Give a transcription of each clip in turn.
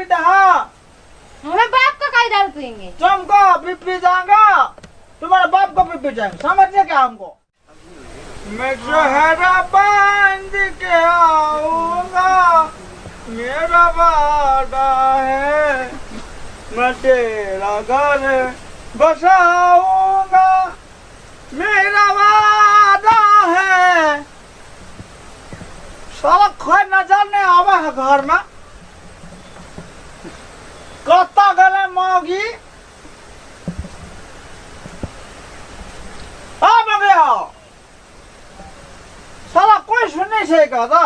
पीते हाँ। हमें बाप का कई दारू पियेंगे। तुमको भी पी जाऊंगा, तुम्हारे बाप को भी पी जाएंगे, समझिए क्या हमको। मैं शहरा बांध के आऊंगा, मेरा वादा है, मैं तेरा घर बसाऊंगा, मेरा वादा है। साला कोई नजर नहीं आवा है घर में, कत्ता गले मांगी आ गया। साला कोई सुनने से कहता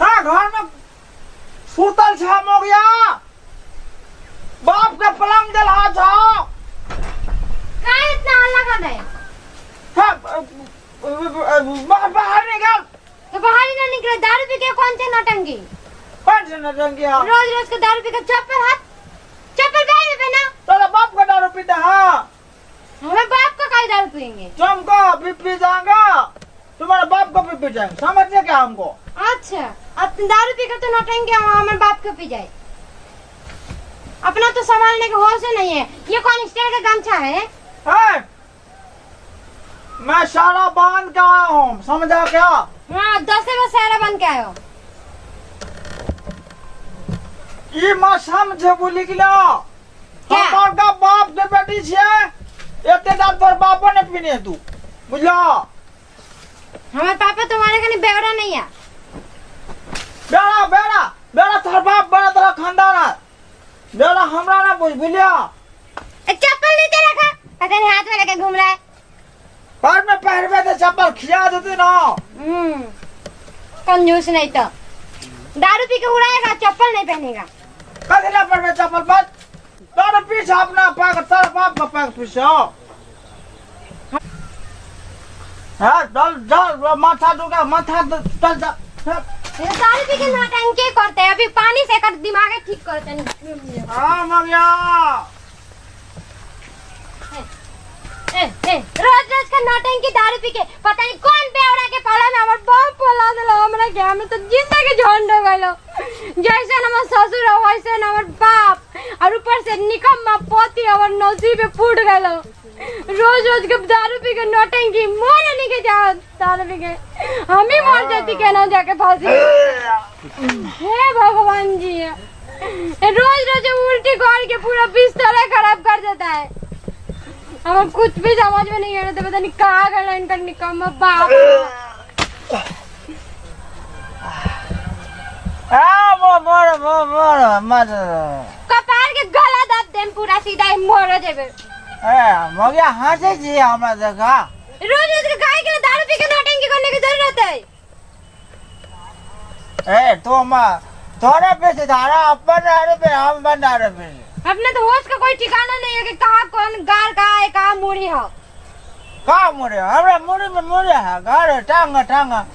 हाँ, घर में सूतल छाम हो गया, बाप के पलंग जला जाओ। क्या इतना हल्ला कर रहे? बाहर निकल। तो बाहर ही ना निकले, दारू पी के कौन से नौटंकी? कौन से नौटंकी? रोज रोज के दारू पी के चप्पल पहने पे ना। तेरा बाप का दारू पीते हाँ। हमें बाप का कई दारू पियेंगे। तुमको भी पी जाऊंगा, तुम्हारे बाप को भी पी जाएंगे, समझिए क्या हमको। अच्छा, अब दारू पी कर तो नौटंकी हमारे बाप को पी जाए। अपना तो संभालने का होश ही नहीं है। ये कौन स्टील का गमछा है? मैं सारा बांध के आया हूँ, समझा क्या? हाँ, 10 में सारा बन के आयो। ये मैं समझे बोली कि ना, हमारा बाप के बेटी छे, इतने दाम तोर बापो ने पीने तू, बुझला? हमारे पापा तुम्हारे कहीं बेवड़ा नहीं है। बेड़ा बेड़ा बेड़ा तोर बाप बड़ा तेरा खानदान है, बेड़ा हमरा ना बुझलिया। चप्पल नीचे रखा, पता नहीं हाथ में लेके घूम रहा है। पैर में पहनवे तो चप्पल खिया देती ना। कंजूस नहीं तो दारू पी के उड़ाएगा, चप्पल नहीं पहनेगा। कभी ना पहनवे चप्पल पर, तोर पीछे अपना पैर, तेरे बाप का पैर पीछे। हाँ, चल चल, माथा दुखा, माथा चल जा। दारू पी के नौटंकी करते हैं, अभी पानी से कर दिमाग ठीक करते नहीं। हाँ मगिया, रोज रोज का नौटंकी दारू पी के पता नहीं कौन बेवड़ा के पाला में हमर बाप पोला देलो। हमरा के हम तो जिंदगी झंड हो गइलो। जैसे हमर ससुर हो वैसे हमर बाप, और ऊपर से निकम्मा पोती हमर नसीब फूट गइलो। रोज रोज के दारू पी के नौटंकी मोर नहीं के जा, दारू पी के हम ही मर जाती के ना जाके फांसी। हे भगवान जी, रोज रोज उल्टी कर के पूरा बिस्तर खराब कर देता है। हमें कुछ भी समझ में नहीं आ रहा था, पता नहीं कहाँ गया इनका निकम्मा बाप। कपार के गला दब देन पूरा सीधा ही मोर जेबे। मगिया हंसे जी हमरा देखा। रोज रोज के गाय के लिए दारू पी के नौटंकी करने की जरूरत है। तो तोरे पे से धारा अपन दारू पे, हम बन दारू पे। अपने तो होश का कोई ठिकाना नहीं है कि कहाँ कौन गार कहाँ है, कहाँ मुड़ी हो। कहाँ मुड़ी? हमरा मुड़ी में मुड़ी है, गार टांगा टांगा।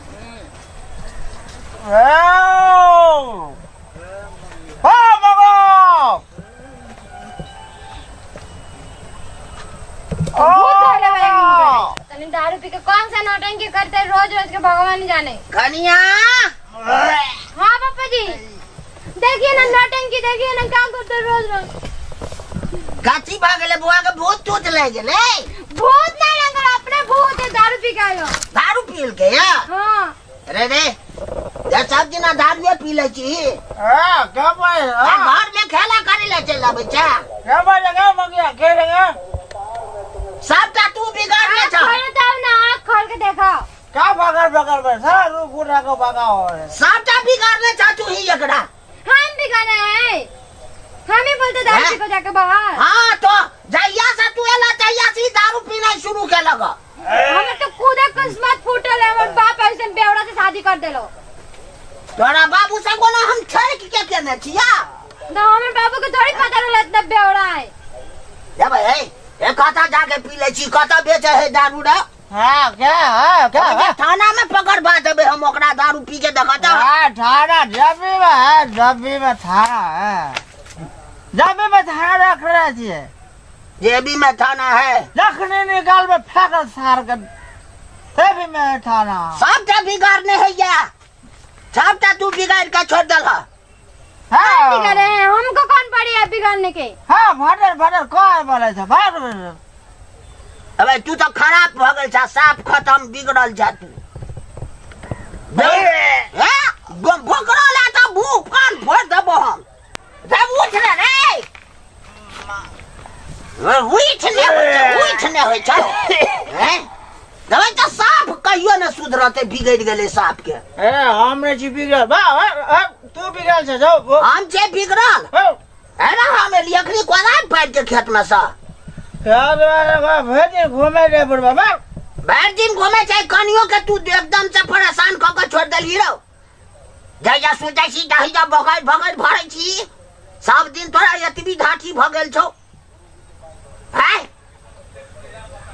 दारू पी के कौन सा नौटंकी करते हैं रोज रोज के, भगवान जाने। कनिया, हाँ पापा जी, देखिए ना नौटंकी, देखिए ना क्या करते रोज रोज। गाची भागले बुआ के भूत टूट ले गेले। भूत नहीं लगा, अपने भूत है, दारू पी के आयो। दारू पील के या? हाँ। अरे रे, जब सब जना दारू पी ले छी। कब घर में खेला करे ले चला बच्चा। कब लगा मगिया खेलेगा? सब का तू बिगाड़ ले छ। खोल दो ना, आँख खोल के देखो। क्या बगर बगर में सारा रूप गुड़ा को बगा हो रहा है। सब का बिगाड़ ले छ तू ही एकड़ा। हम बिगाड़े हैं, हम ही बोलते दारू पी को जाके बाहर। हाँ तो जैया से तू एला जैया से दारू पीना शुरू के लगा। हमें तो खुदे किस्मत फूटल है, हमर बाप ऐसे बेवड़ा से शादी कर देलो। तोरा बाबू से कोना हम छेड़ के केने छिया? ना हमर बाबू को थोड़ी पता रहला इतना बेवड़ा है। ए भाई, ए कथा जाके पी ले छी, कथा बेचे है दारू रे। हाँ क्या थाना में पकड़ बा देबे हम ओकरा दारू पी के देखता। हाँ थाना जबी में है, जबी में थाना है, जबी में थाना रख रहे थे। जेबी में थाना है, रखने निकाल में फेंक सार कर, तेबी में थाना। सब के बिगाड़ने है या सबटा तू बिगाड़ के छोड़ दल हाँ बिगाड़े हैं, हमको कौन पड़ी है बिगाड़ने के? हाँ भटर भटर कौन बोले था भाग अबे तू तो खराब हो गई था, साफ खत्म बिगड़ल जा तू। बोकरो ला तो भूख कान फोड़ देबो हम। जब उठ रे उठने हो चलो हैं दवाई तो साफ कहियो न सुधरते बिगड़ गेले साफ के। ए हमने जी बिगड़ बा तू बिगड़ से जाओ हम जे बिगड़ल अरे हमें लिखनी कोना पैर के खेत में सा यार भेज घूमे रे बुढ़वा बा बैठ दिन घूमे चाहे कनियो के तू एकदम से परेशान क के छोड़ देली रो। जइया सोचै छी दहिया बगैर बगैर भरै छी सब दिन तोरा एतबी घाटी भ गेल छौ हैं।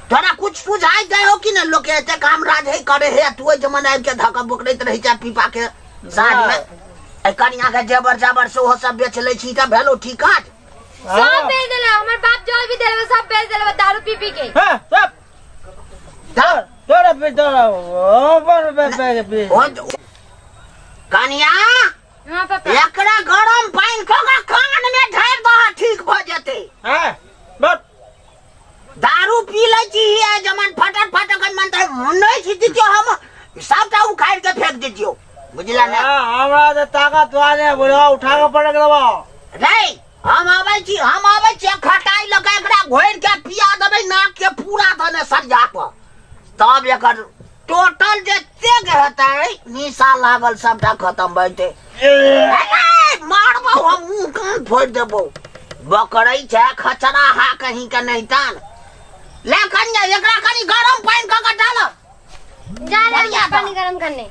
तोरा कुछ सुझाई दे हो कि न लोग एते काम राज है करे है तू जमन आब के धक्का बोकरैत रही जा पीपा के साँझ में ए कनिया के जेबर जाबर से हो सब बेच ले छी त भेलो ठीक काज सब बेच देले हमर बाप जो भी देले सब बेच देले दारू पी पी के। हां सब तोरा पे तोरा ऊपर पे कनिया हां पापा एकरा गरम पानी के कान में ढार दह ठीक भ जेते। हां बस दारू पी ले छी है जमन फटक फटक मन त नहीं छी दियो हम सबटा उखाड़ के फेंक दियो बुझला ना। हमरा त ताकत वाले बुढ़वा उठा के पड़ गेलबा रे हम आबै छी खटाई लगा एकरा घोर के पिया देबै नाक के पूरा धने सरिया पर तब एकर टोटल जे तेग हेतै निशा लागल सबटा खत्म भइते। मारबो हम मुंह कान फोड़ देबो बकरै छै खचरा हा कहीं के नहीं तान ले कन्या एकरा कनी गरम पानी क के डाल जा रहे हैं पानी गरम करने।